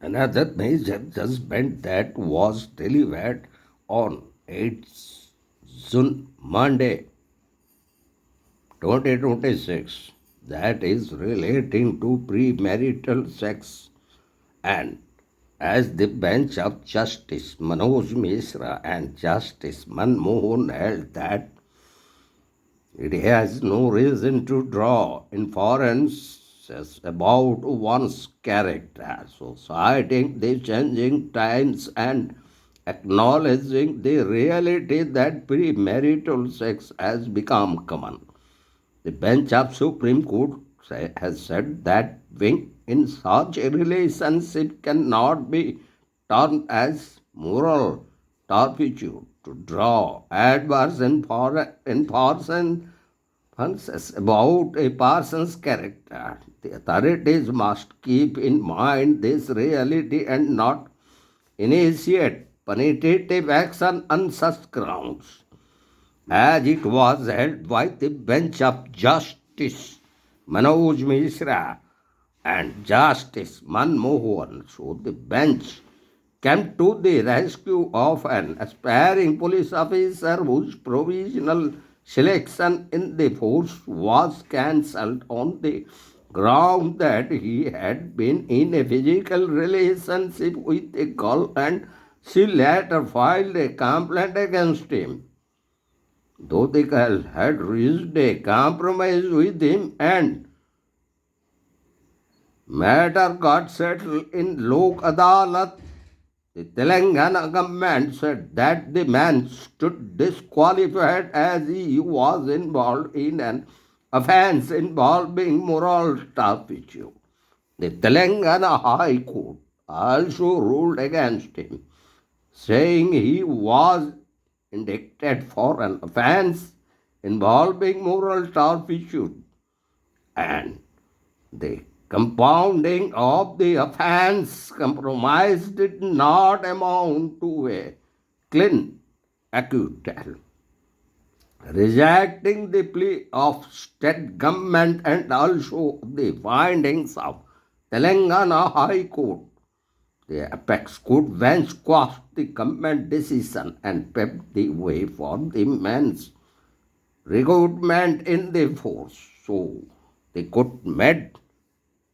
Another major judgment that was delivered on 8th June Monday 2026, that is relating to premarital sex, and as the bench of Justice Manoj Mishra and Justice Manmohan held that it has no reason to draw inferences about one's character. So, citing the changing times and acknowledging the reality that premarital sex has become common. The bench of Supreme Court has said that being in such a relationship cannot be termed as moral turpitude to draw adverse inferences about a person's character. The authorities must keep in mind this reality and not initiate punitive action on such grounds, as it was held by the bench of Justice Manoj Mishra and Justice Manmohan. So the bench came to the rescue of an aspiring police officer whose provisional selection in the force was cancelled on the ground that he had been in a physical relationship with a girl and she later filed a complaint against him. Though the girl had reached a compromise with him and matter got settled in Lok Adalat, the Telengana government said that the man stood disqualified as he was involved in an offence involving moral turpitude. The Telengana High Court also ruled against him, saying he was indicted for an offence involving moral turpitude, and the compounding of the offence compromise did not amount to a clean acquittal. Rejecting the plea of state government and also the findings of Telangana High Court, the apex court bench quashed the government decision and paved the way for the men's recruitment in the force. So the court made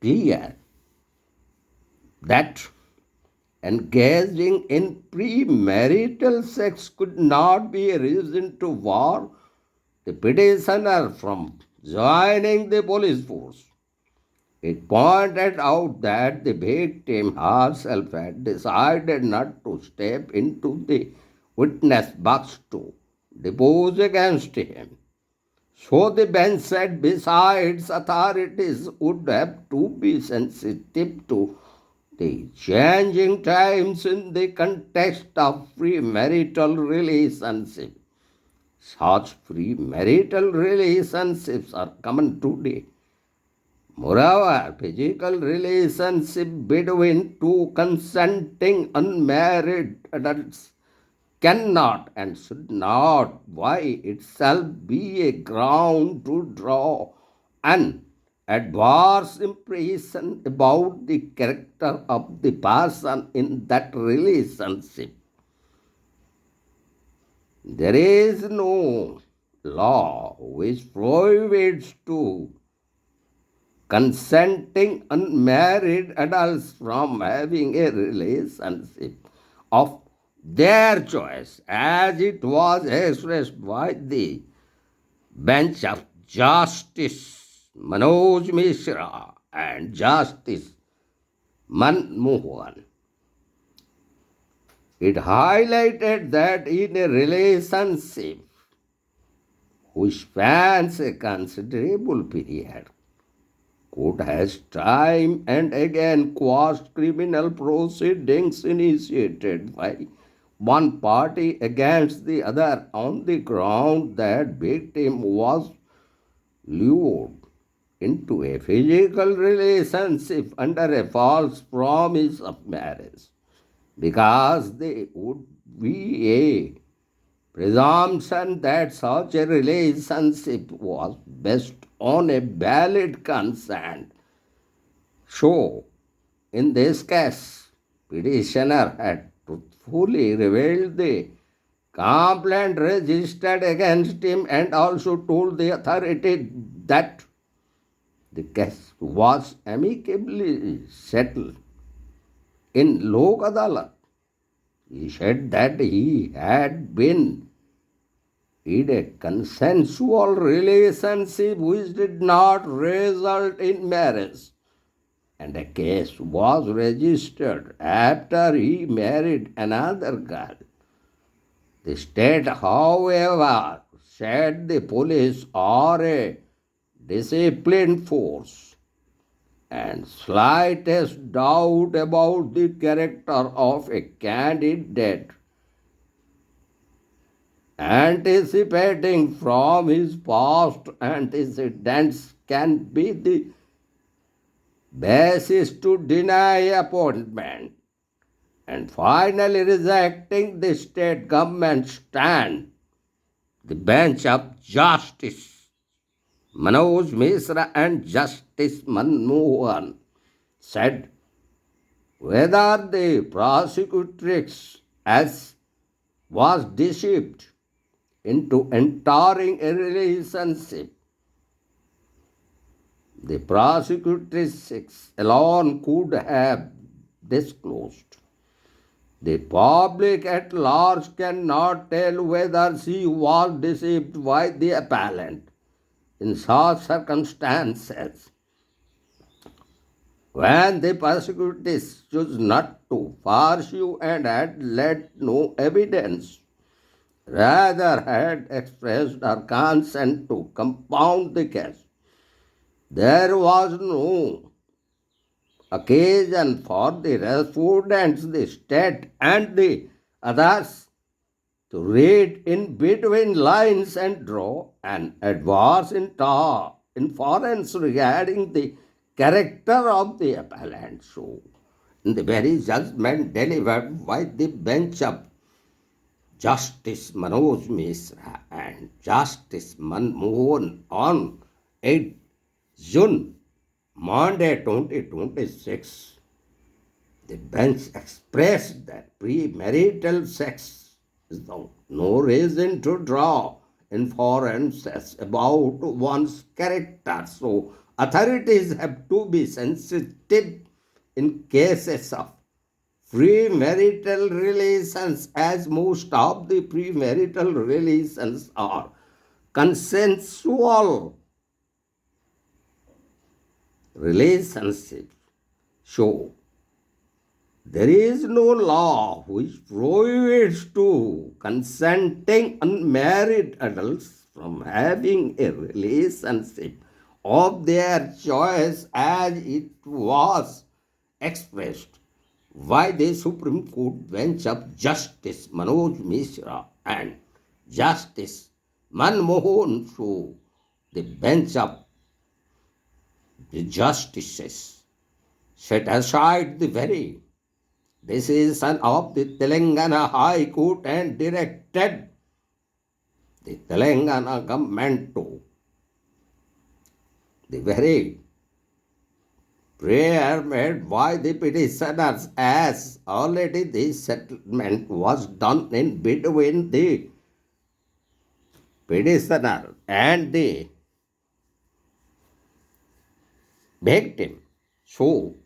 clear that engaging in premarital sex could not be a reason to bar the petitioner from joining the police force. It pointed out that the victim herself had decided not to step into the witness box to depose against him. So the bench said, besides, authorities would have to be sensitive to the changing times in the context of premarital relationship. Such premarital relationships are common today. Moreover, physical relationship between two consenting unmarried adults cannot and should not by itself be a ground to draw an adverse impression about the character of the person in that relationship. There is no law which prohibits to consenting unmarried adults from having a relationship of their choice, as it was expressed by the bench of Justice Manoj Mishra and Justice Manmohan. It highlighted that in a relationship which spans a considerable period, court has time and again quashed criminal proceedings initiated by one party against the other on the ground that victim was lured into a physical relationship under a false promise of marriage, because there would be a presumption that such a relationship was based on a valid consent. So, in this case, petitioner had truthfully revealed the complaint registered against him and also told the authority that the case was amicably settled in Lok Adalat. He said that he had been in a consensual relationship which did not result in marriage, and a case was registered after he married another girl. The state, however, said the police are a disciplined force, and slightest doubt about the character of a candidate anticipating from his past antecedents can be the basis to deny appointment, and finally rejecting the state government's stand. The bench of Justice Manoj Mishra and Justice Manmohan said whether the prosecutrix as was deceived into entering a relationship. The prosecutrix alone could have disclosed. The public at large cannot tell whether she was deceived by the appellant. In such circumstances, when the prosecutrix chose not to pursue and had led no evidence, rather had expressed her consent to compound the case, there was no occasion for the respondents, the state, and the others to read in between lines and draw an adverse inference regarding the character of the appellant. So, in the very judgment delivered by the bench of Justice Manoj Mishra and Justice Manmohan on 8 June, Monday 2026, the bench expressed that premarital sex is no reason to draw inferences about one's character. So, authorities have to be sensitive in cases of premarital relations, as most of the premarital relations are consensual relationships. So, there is no law which prohibits to consenting unmarried adults from having a relationship of their choice as it was expressed by the Supreme Court bench of Justice Manoj Mishra and Justice Manmohan. So, the bench of the justices set aside the very decision of the Telengana High Court and directed the Telengana government to the very prayer made by the petitioners, as already the settlement was done in between the petitioner and the victim. So,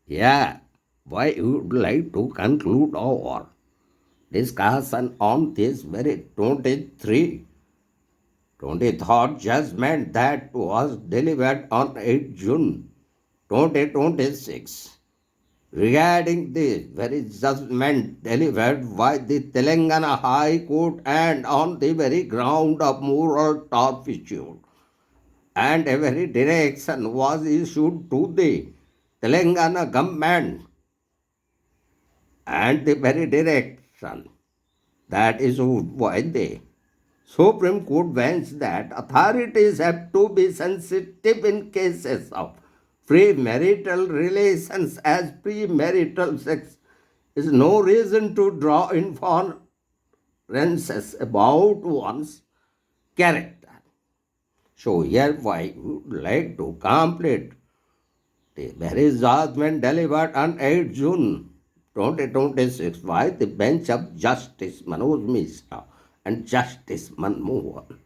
yeah, why would like to conclude our discussion on this very 23rd judgment that was delivered on 8 June 2026 regarding the very judgment delivered by the Telangana High Court and on the very ground of moral turpitude, and a very direction was issued to the Telangana government, and the very direction that issued by the Supreme Court bench that authorities have to be sensitive in cases of premarital relations, as premarital sex is no reason to draw inferences about one's character. So hereby we would like to complete the very judgment delivered on 8 June 2026 by the bench of Justice Manoj Mishra and Justice Manmohan.